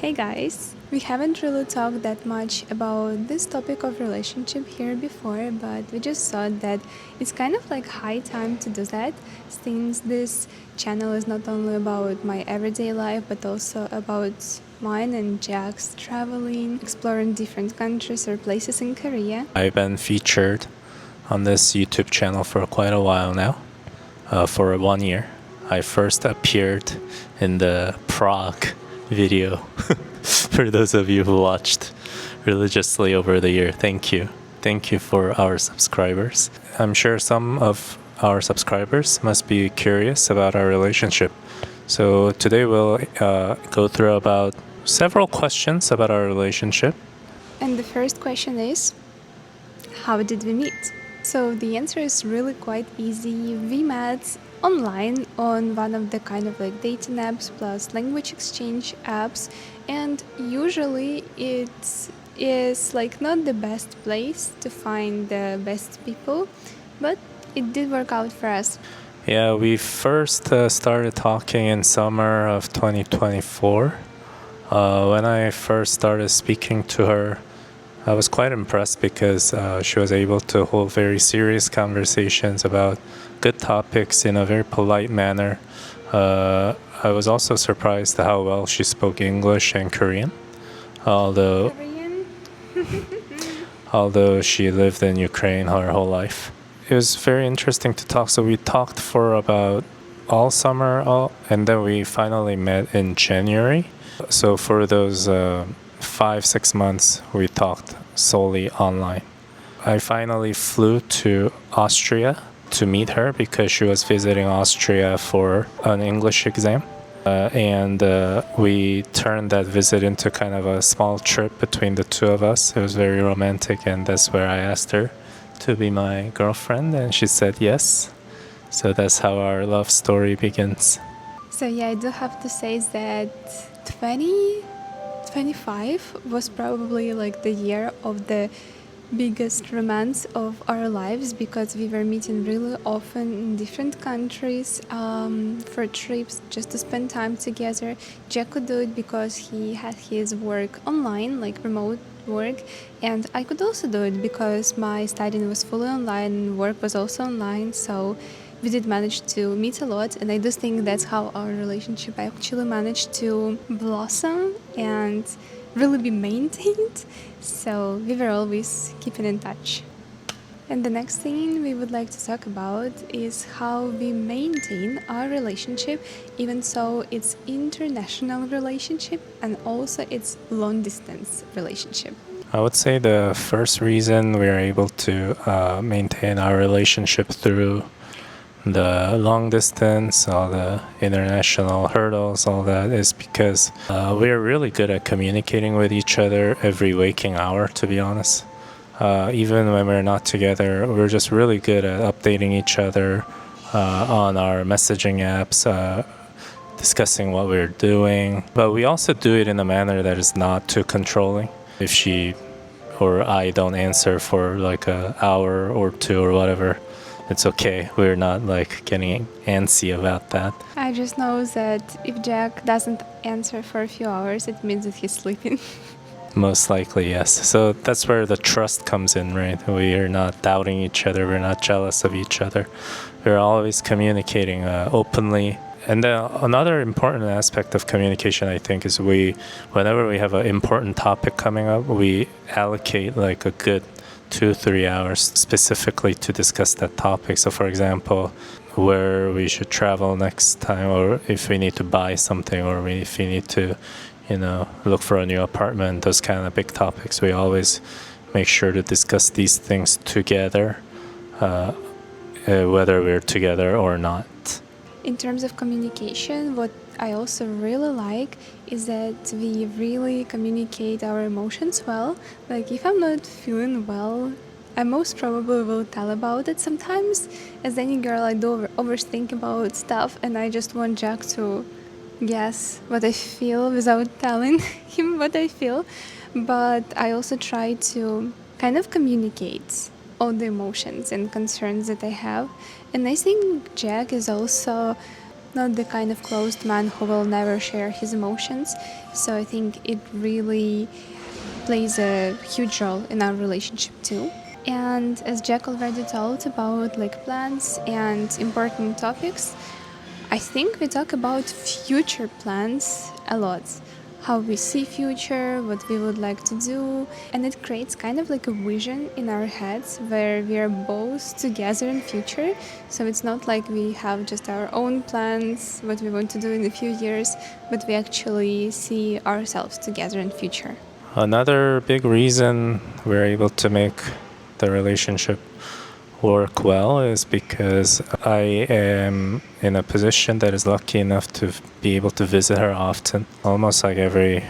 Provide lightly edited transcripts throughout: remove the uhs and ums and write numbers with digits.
Hey guys! We haven't really talked that much about this topic of relationship here before, but we just thought that it's kind of like high time to do that, since this channel is not only about my everyday life but also about mine and Jack's traveling, exploring different countries or places in Korea. I've been featured on this YouTube channel for quite a while now, for 1 year. I first appeared in the Prague video. For those of you who watched religiously over the year, thank you. Thank you for our subscribers. I'm sure some of our subscribers must be curious about our relationship. So today we'll go through about several questions about our relationship. And the first question is, how did we meet? So the answer is really quite easy. We met online on one of the kind of like dating apps plus language exchange apps, and usually it is like not the best place to find the best people, but it did work out for us. Yeah, we first started talking in summer of 2024. When I first started speaking to her, I was quite impressed because she was able to hold very serious conversations about good topics in a very polite manner. I was also surprised how well she spoke English and Korean, although she lived in Ukraine her whole life. It was very interesting to talk. So we talked for about all summer, and then we finally met in January. So for those 5-6 months, we talked solely online. I finally flew to Austria to meet her because she was visiting Austria for an English exam. And we turned that visit into kind of a small trip between the two of us. It was very romantic, and that's where I asked her to be my girlfriend, and she said yes. So that's how our love story begins. So yeah, I do have to say that 2025 was probably like the year of the biggest romance of our lives, because we were meeting really often in different countries for trips just to spend time together. Jack could do it because he had his work online, like remote work, and I could also do it because my studying was fully online and work was also online. So we did manage to meet a lot, and I do think that's how our relationship actually managed to blossom and really be maintained. So we were always keeping in touch. And the next thing we would like to talk about is how we maintain our relationship, even so it's international relationship and also it's long distance relationship. I would say the first reason we are able to maintain our relationship through the long distance, all the international hurdles, all that is because we are really good at communicating with each other every waking hour, to be honest. Even when we're not together, we're just really good at updating each other on our messaging apps, discussing what we're doing. But we also do it in a manner that is not too controlling. If she or I don't answer for like an hour or two or whatever, it's okay. We're not like getting antsy about that. I just know that if Jack doesn't answer for a few hours, it means that he's sleeping. Most likely, yes. So that's where the trust comes in, right? We are not doubting each other. We're not jealous of each other. We're always communicating openly. And then another important aspect of communication, I think, is whenever we have an important topic coming up, we allocate like a good 2-3 hours specifically to discuss that topic. So for example, where we should travel next time, or if we need to buy something, or if we need to, look for a new apartment, those kind of big topics, we always make sure to discuss these things together, whether we're together or not. In terms of communication, what I also really like is that we really communicate our emotions well. Like if I'm not feeling well, I most probably will tell about it. Sometimes, as any girl, I do overthink about stuff, and I just want Jack to guess what I feel without telling him what I feel. But I also try to kind of communicate all the emotions and concerns that I have. And I think Jack is also not the kind of closed man who will never share his emotions. So I think it really plays a huge role in our relationship too. And as Jack already told about like plans and important topics, I think we talk about future plans a lot. How we see future, what we would like to do, and it creates kind of like a vision in our heads where we are both together in future. So it's not like we have just our own plans, what we want to do in a few years, but we actually see ourselves together in future. Another big reason we're able to make the relationship work well is because I am in a position that is lucky enough to be able to visit her often, almost like every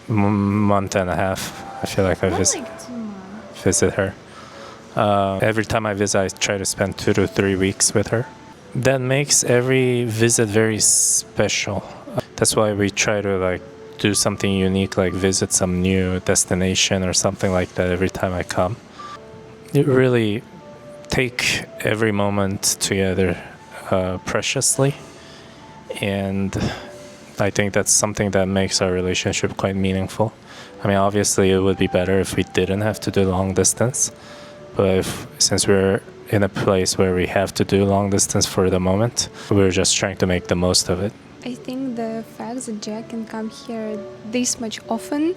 month and a half. I feel like I visit her. Every time I visit, I try to spend 2 to 3 weeks with her. That makes every visit very special. That's why we try to like do something unique, like visit some new destination or something like that every time I come. You really take every moment together preciously, and I think that's something that makes our relationship quite meaningful. I mean, obviously it would be better if we didn't have to do long distance, but since we're in a place where we have to do long distance for the moment, we're just trying to make the most of it. I think the fact that Jack can come here this much often,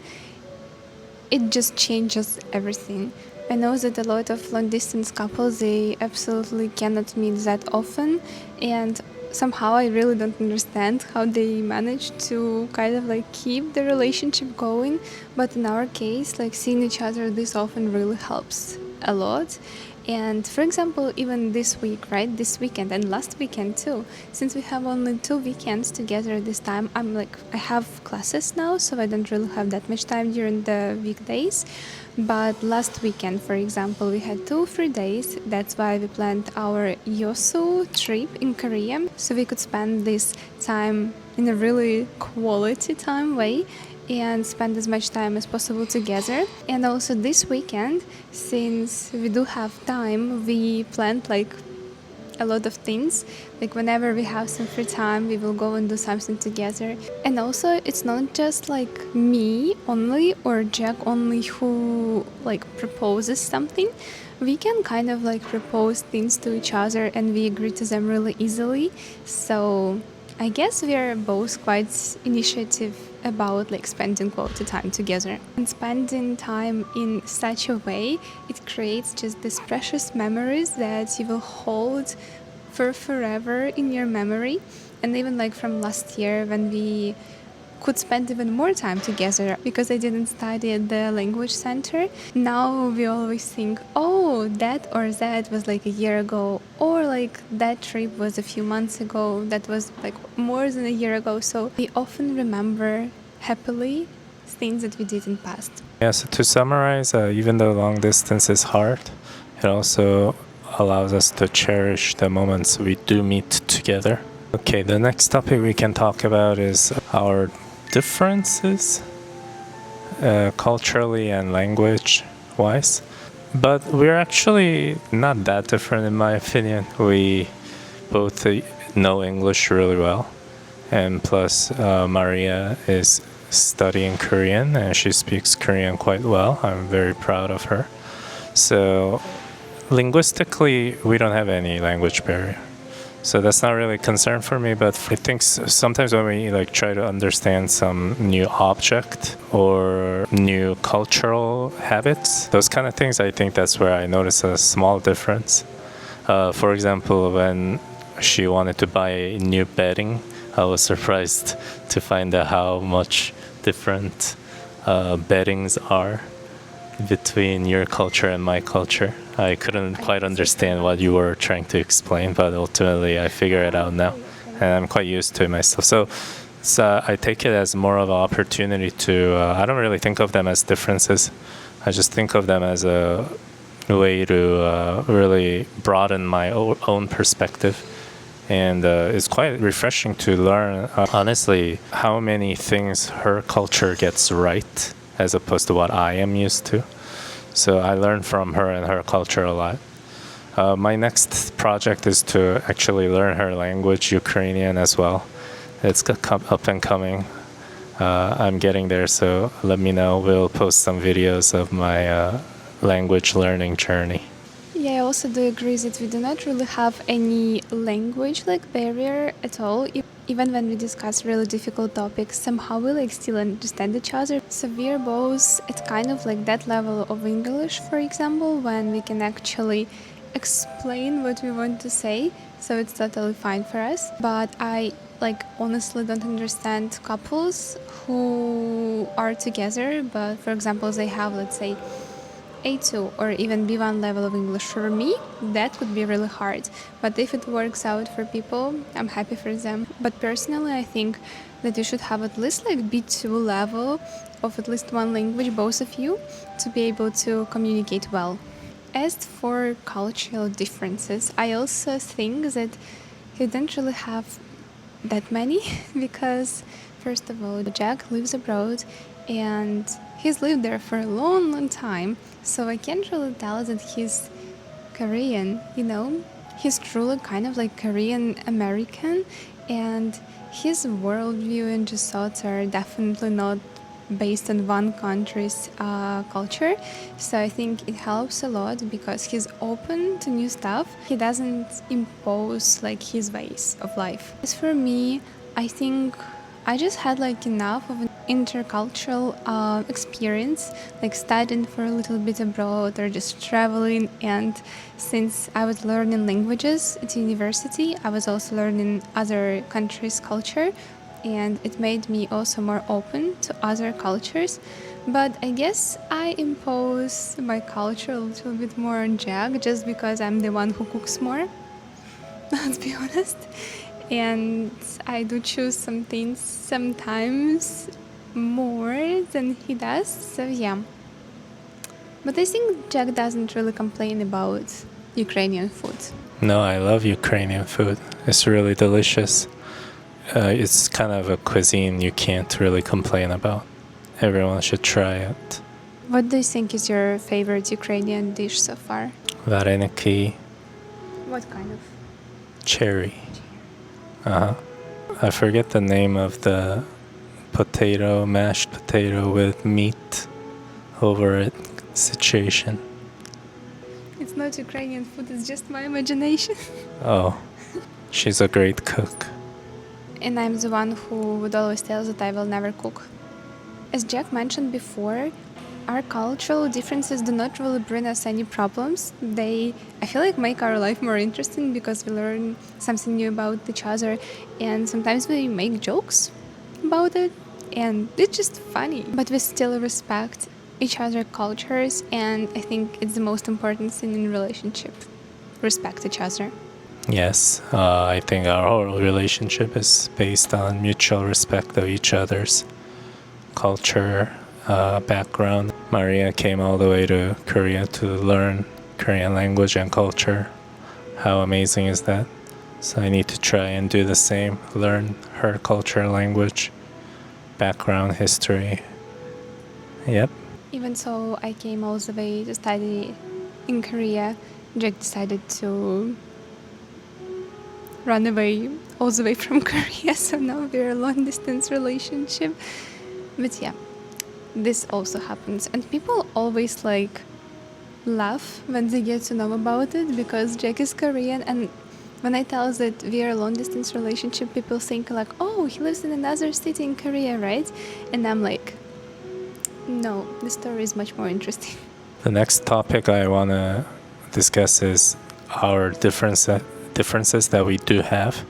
it just changes everything. I know that a lot of long distance couples, they absolutely cannot meet that often, and somehow I really don't understand how they manage to kind of like keep the relationship going. But in our case, like seeing each other this often really helps a lot. And for example, even this week, right? This weekend and last weekend too. Since we have only 2 weekends together this time, I have classes now, so I don't really have that much time during the weekdays. But last weekend, for example, we had 2 free days. That's why we planned our Yosu trip in Korea, so we could spend this time in a really quality time way and spend as much time as possible together. And also this weekend, since we do have time, we planned like a lot of things. Like whenever we have some free time, we will go and do something together. And also it's not just like me only or Jack only who like proposes something. We can kind of like propose things to each other and we agree to them really easily. So I guess we are both quite initiative about like spending quality time together. And spending time in such a way, it creates just these precious memories that you will hold for forever in your memory. And even like from last year when we could spend even more time together because I didn't study at the language center. Now we always think, oh, that or that was like a year ago, or like that trip was a few months ago, that was like more than a year ago. So we often remember happily things that we did in past. Yeah, so to summarize, even though long distance is hard, it also allows us to cherish the moments we do meet together. Okay, the next topic we can talk about is our differences, culturally and language-wise. But we're actually not that different in my opinion. We both know English really well. And plus, Maria is studying Korean and she speaks Korean quite well. I'm very proud of her. So linguistically, we don't have any language barrier. So that's not really a concern for me, but I think sometimes when we like try to understand some new object or new cultural habits, those kind of things, I think that's where I notice a small difference. For example, when she wanted to buy new bedding, I was surprised to find out how much different beddings are between your culture and my culture. I couldn't quite understand what you were trying to explain, but ultimately I figure it out now, and I'm quite used to it myself. So I take it as more of an opportunity to, I don't really think of them as differences. I just think of them as a way to really broaden my own perspective. And it's quite refreshing to learn, honestly, how many things her culture gets right as opposed to what I am used to. So I learned from her and her culture a lot. My next project is to actually learn her language, Ukrainian, as well. It's up and coming. I'm getting there, so let me know. We'll post some videos of my language learning journey. Yeah, I also do agree that we do not really have any language barrier at all. Even when we discuss really difficult topics, somehow we still understand each other. So we're both at kind of that level of English, for example, when we can actually explain what we want to say. So it's totally fine for us. But I honestly don't understand couples who are together, but for example they have, let's say, A2 or even B1 level of English. For me, that would be really hard. But if it works out for people, I'm happy for them. But personally, I think that you should have at least B2 level of at least one language, both of you, to be able to communicate well. As for cultural differences, I also think that you don't really have that many because, first of all, Jack lives abroad and he's lived there for a long, long time. So I can't really tell that he's Korean, He's truly kind of Korean American, and his worldview and just thoughts are definitely not based on one country's culture. So I think it helps a lot because he's open to new stuff. He doesn't impose his ways of life. As for me, I think I just had enough of an intercultural experience, studying for a little bit abroad or just traveling. And since I was learning languages at university, I was also learning other countries' culture, and it made me also more open to other cultures. But I guess I impose my culture a little bit more on Jack just because I'm the one who cooks more, let's be honest. And I do choose some things sometimes more than he does, so yeah. But I think Jack doesn't really complain about Ukrainian food. No, I love Ukrainian food. It's really delicious. It's kind of a cuisine you can't really complain about. Everyone should try it. What do you think is your favorite Ukrainian dish so far? Vareniki, What kind of? cherry. I forget the name of the potato, mashed potato with meat over it situation. It's not Ukrainian food, it's just my imagination. Oh, she's a great cook. And I'm the one who would always tell that I will never cook. As Jack mentioned before, our cultural differences do not really bring us any problems. They, I feel make our life more interesting because we learn something new about each other, and sometimes we make jokes about it, and it's just funny. But we still respect each other's cultures, and I think it's the most important thing in a relationship. Respect each other. Yes, I think our whole relationship is based on mutual respect of each other's culture, background. Maria came all the way to Korea to learn Korean language and culture. How amazing is that? So I need to try and do the same, learn her culture, language, background, history. Yep. Even so, I came all the way to study in Korea. Jack decided to run away all the way from Korea, so now we're a long-distance relationship. But yeah, this also happens, and people always laugh when they get to know about it because Jack is Korean, and when I tell that we are a long-distance relationship, people think oh, he lives in another city in Korea, right? And I'm no, the story is much more interesting. The next topic I want to discuss is our differences that we do have.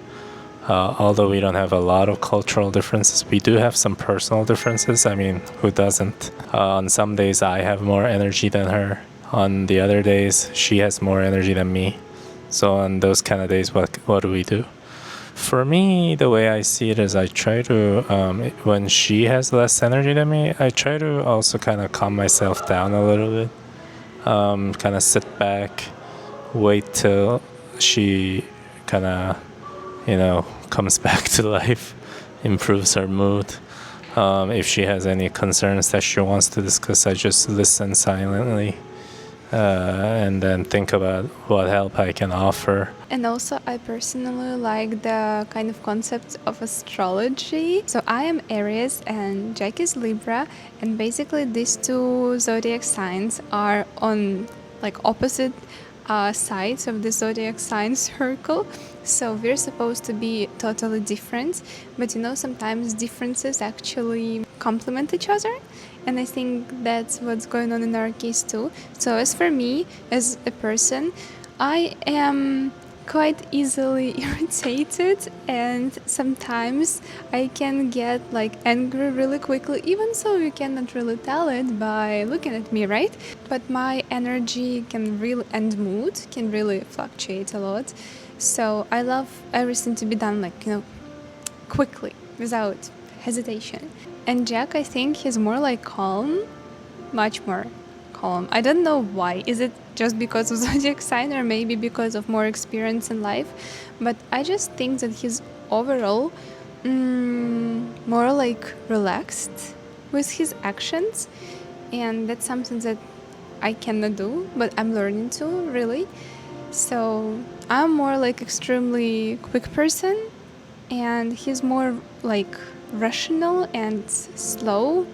Although we don't have a lot of cultural differences, we do have some personal differences. I mean, who doesn't? On some days, I have more energy than her. On the other days, she has more energy than me. So on those kind of days, what do we do? For me, the way I see it is I try to, when she has less energy than me, I try to also kind of calm myself down a little bit. Kind of sit back, wait till she kind of, comes back to life, improves her mood. If she has any concerns that she wants to discuss, I just listen silently. and then think about what help I can offer. And also, I personally like the kind of concept of astrology. So I am Aries and Jack is Libra, and basically these two zodiac signs are on like opposite sides of the zodiac sign circle. So we're supposed to be totally different, but sometimes differences actually complement each other. And I think that's what's going on in our case too. So as for me, as a person, I am quite easily irritated, and sometimes I can get like angry really quickly, even so you cannot really tell it by looking at me, right? But my energy can really, and mood can really fluctuate a lot. So I love everything to be done like quickly, without hesitation. And Jack, I think he's more like calm, much more calm. I don't know why. Is it just because of zodiac sign, or maybe because of more experience in life? But I just think that he's overall more like relaxed with his actions, and that's something that I cannot do, but I'm learning to really. So I'm more like extremely quick person, and he's more like rational and slow.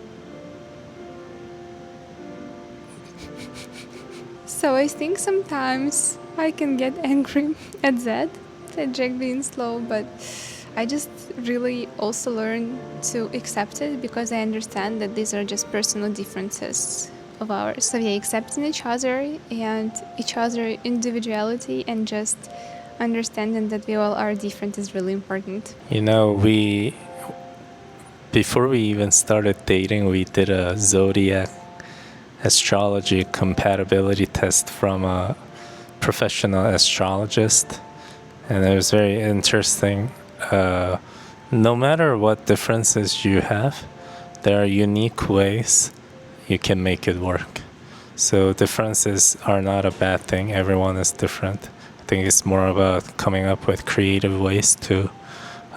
So I think sometimes I can get angry at that Jack being slow, but I just really also learn to accept it, because I understand that these are just personal differences of ours. So yeah, accepting each other and each other individuality, and just understanding that we all are different is really important. Before we even started dating, we did a zodiac astrology compatibility test from a professional astrologist, and it was very interesting. No matter what differences you have, there are unique ways you can make it work. So differences are not a bad thing. Everyone is different. I think it's more about coming up with creative ways to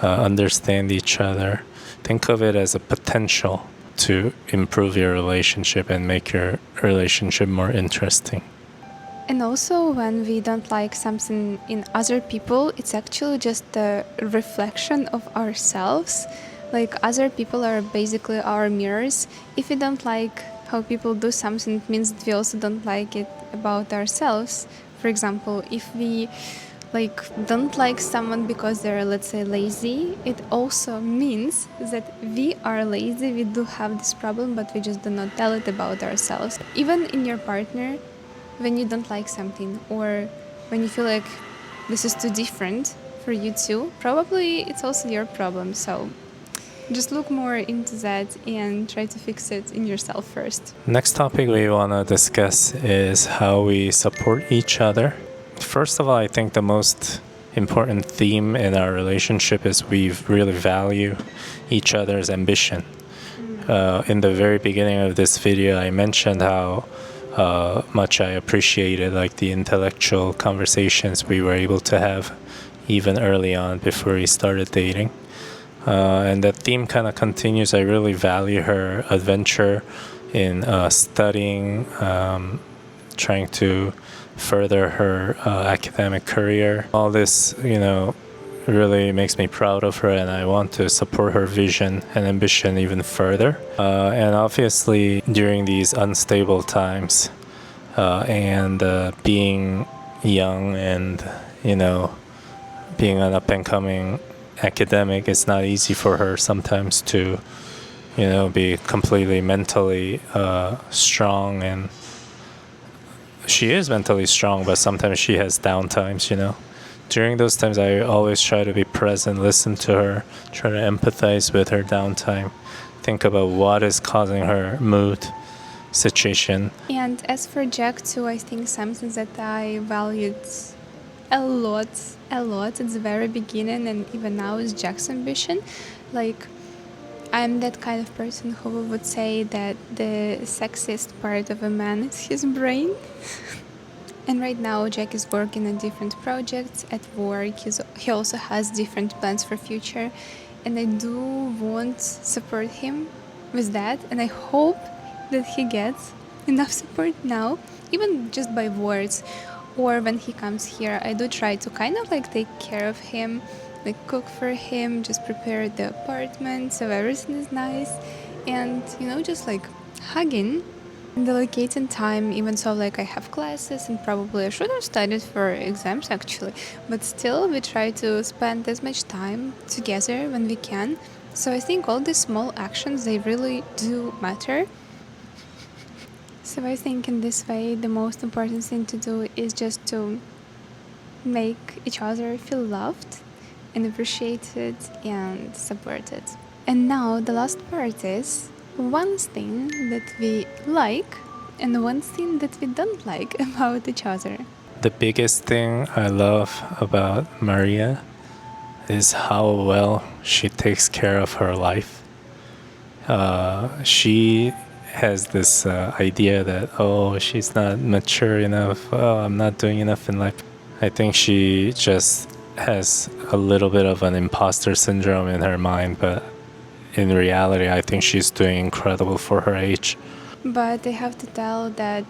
understand each other. Think of it as a potential to improve your relationship and make your relationship more interesting. And also, when we don't like something in other people, it's actually just a reflection of ourselves. Like, other people are basically our mirrors. If we don't like how people do something, it means that we also don't like it about ourselves. For example, if we don't like someone because they're, let's say, lazy, it also means that we are lazy. We do have this problem, but we just do not tell it about ourselves. Even in your partner, when you don't like something, or when you feel like this is too different for you too, probably it's also your problem. So just look more into that and try to fix it in yourself first. Next topic we want to discuss is how we support each other. First of all, I think the most important theme in our relationship is we really value each other's ambition. In the very beginning of this video, I mentioned how much I appreciated the intellectual conversations we were able to have even early on before we started dating. And that theme kind of continues. I really value her adventure in studying, trying to further her academic career. All this, really makes me proud of her, and I want to support her vision and ambition even further. And obviously, during these unstable times, and being young and, being an up-and-coming academic, it's not easy for her sometimes to, be completely mentally strong, and she is mentally strong, but sometimes she has down times, During those times, I always try to be present, listen to her, try to empathize with her downtime, think about what is causing her mood situation. And as for Jack too, I think something that I valued a lot at the very beginning and even now is Jack's ambition. I'm that kind of person who would say that the sexiest part of a man is his brain. And right now Jack is working on different projects at work. He also has different plans for future, and I do want to support him with that, and I hope that he gets enough support now, even just by words. Or when he comes here, I do try to kind of like take care of him, like cook for him, just prepare the apartment so everything is nice, and just like hugging. Delicate time, even so, like I have classes and probably I should have studied for exams actually, but still we try to spend as much time together when we can. So I think all these small actions, they really do matter. So I think in this way, the most important thing to do is just to make each other feel loved and appreciated and supported. And now the last part is one thing that we like and one thing that we don't like about each other. The biggest thing I love about Maria is how well she takes care of her life. She has this idea that, oh, she's not mature enough, oh, I'm not doing enough in life. I think she just has a little bit of an imposter syndrome in her mind, but in reality, I think she's doing incredible for her age. But I have to tell that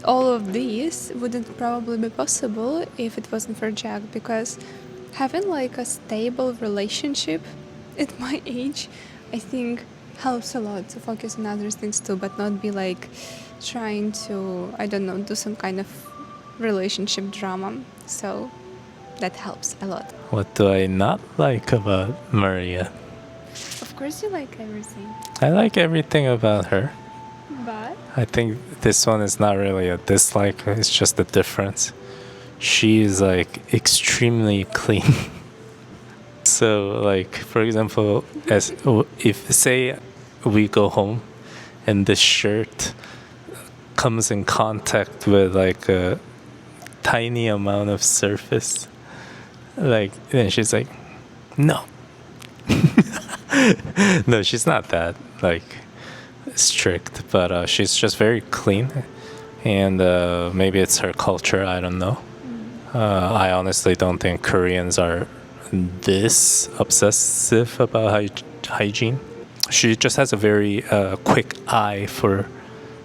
all of these wouldn't probably be possible if it wasn't for Jack, because having like a stable relationship at my age, I think helps a lot to focus on other things too, but not be like trying to, I don't know, do some kind of relationship drama. So that helps a lot. What do I not like about Maria? Of course you like everything, I like everything about her. but I think this one is not really a dislike, it's just a difference. She is like extremely clean. So like, for example, as if say we go home and this shirt comes in contact with like a tiny amount of surface, like then she's like, no. No, she's not that like strict, but she's just very clean, and maybe it's her culture, I don't know. I honestly don't think Koreans are this obsessive about hygiene. She just has a very quick eye for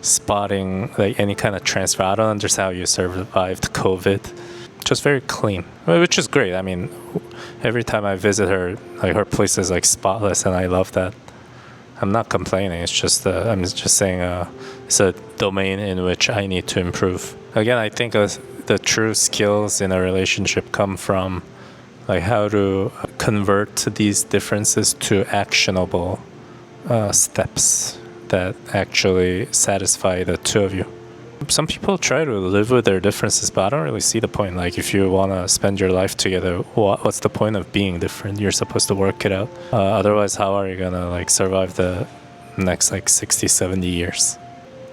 spotting like any kind of transfer. I don't understand how you survived COVID. Just very clean, which is great. I mean, every time I visit her, like her place is like spotless, and I love that. I'm not complaining. It's just I'm just saying it's a domain in which I need to improve. Again, I think the true skills in a relationship come from like how to convert these differences to actionable steps that actually satisfy the two of you. Some people try to live with their differences, but I don't really see the point. Like, if you want to spend your life together, what's the point of being different? You're supposed to work it out. Otherwise, how are you gonna like survive the next like 60, 70 years?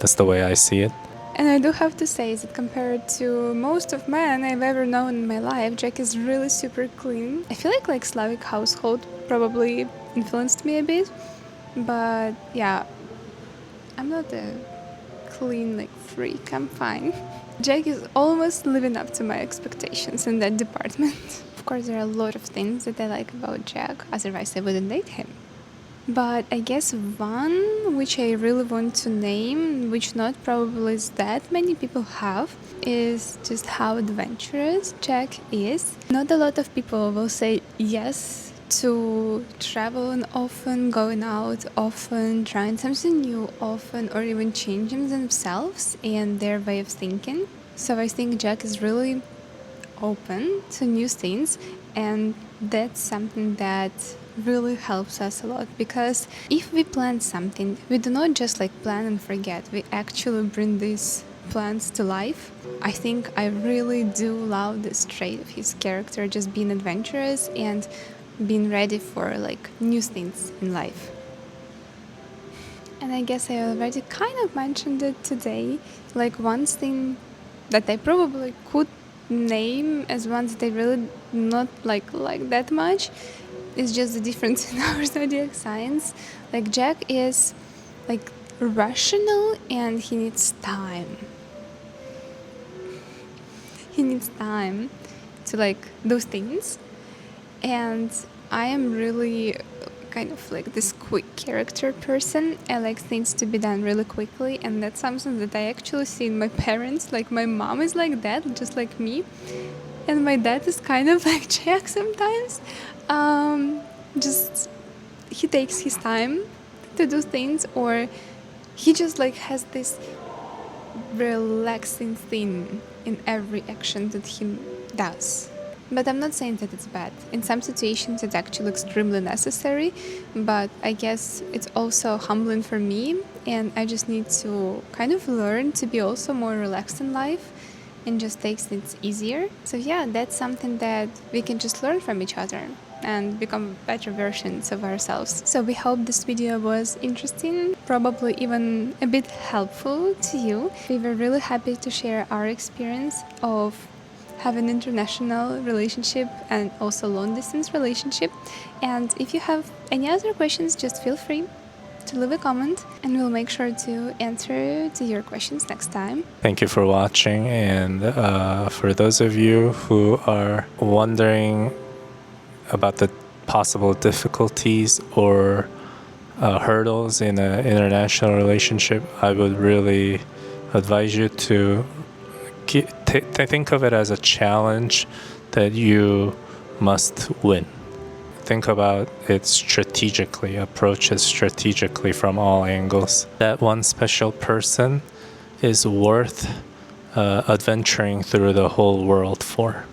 That's the way I see it. And I do have to say that compared to most of men I've ever known in my life, Jack is really super clean. I feel like Slavic household probably influenced me a bit, but yeah, I'm not a clean like freak. I'm fine. Jack is almost living up to my expectations in that department. Of course, there are a lot of things that I like about Jack, otherwise I wouldn't date him. But I guess one which I really want to name, which not probably that many people have, is just how adventurous Jack is. Not a lot of people will say yes to traveling often, going out often, trying something new often, or even changing themselves and their way of thinking. So I think Jack is really open to new things, and that's something that really helps us a lot, because if we plan something, we do not just like plan and forget, we actually bring these plans to life. I think I really do love this trait of his character, just being adventurous and being ready for like new things in life. And I guess I already kind of mentioned it today, like one thing that I probably could name as one that I really not like that much is just the difference in our zodiac signs. Like Jack is like rational and he needs time. He needs time to like do things. And I am really kind of like this quick character person. I like things to be done really quickly, and that's something that I actually see in my parents. Like my mom is like that, just like me, and my dad is kind of like Jack sometimes. Just he takes his time to do things, or he just like has this relaxing thing in every action that he does. But I'm not saying that it's bad. In some situations, it's actually extremely necessary, but I guess it's also humbling for me, and I just need to kind of learn to be also more relaxed in life and just take things easier. So yeah, that's something that we can just learn from each other and become better versions of ourselves. So we hope this video was interesting, probably even a bit helpful to you. We were really happy to share our experience of have an international relationship and also long distance relationship. And if you have any other questions, just feel free to leave a comment and we'll make sure to answer to your questions next time. Thank you for watching, and for those of you who are wondering about the possible difficulties or hurdles in an international relationship, I would really advise you to think of it as a challenge that you must win. Think about it strategically, approach it strategically from all angles. That one special person is worth adventuring through the whole world for.